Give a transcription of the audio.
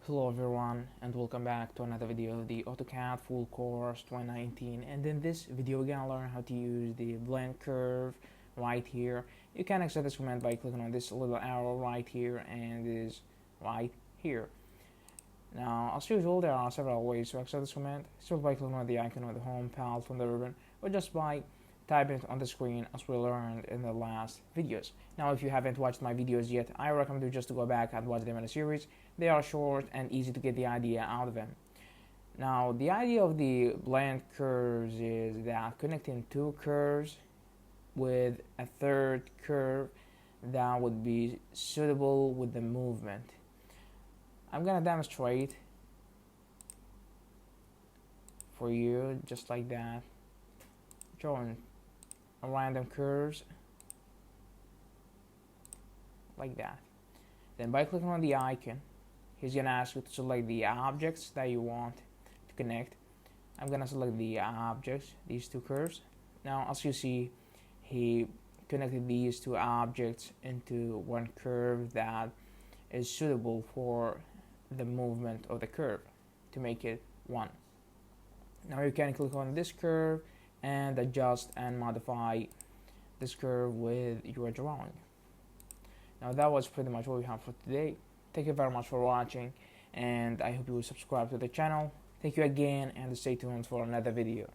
Hello everyone and welcome back to another video of the AutoCAD full course 2019, and in this video we're gonna learn how to use the blend curve right here. You can access this command by clicking on this little arrow right here and it is right here. Now as usual there are several ways to access this command, so by clicking on the icon of the home palette from the ribbon or just by typing it on the screen as we learned in the last videos. Now if you haven't watched my videos yet, I recommend you just to go back and watch them in a series. They are short and easy to get the idea out of them. Now the idea of the blend curves is that connecting two curves with a third curve that would be suitable with the movement. I'm gonna demonstrate for you just like that, drawing random curves like that. Then by clicking on the icon, he's gonna ask you to select the objects that you want to connect. I'm gonna select the objects, these two curves. Now as you see, he connected these two objects into one curve that is suitable for the movement of the curve to make it one. Now you can click on this curve and adjust and modify this curve with your drawing. Now that was pretty much what we have for today. Thank you very much for watching, and I hope you will subscribe to the channel. Thank you again, and stay tuned for another video.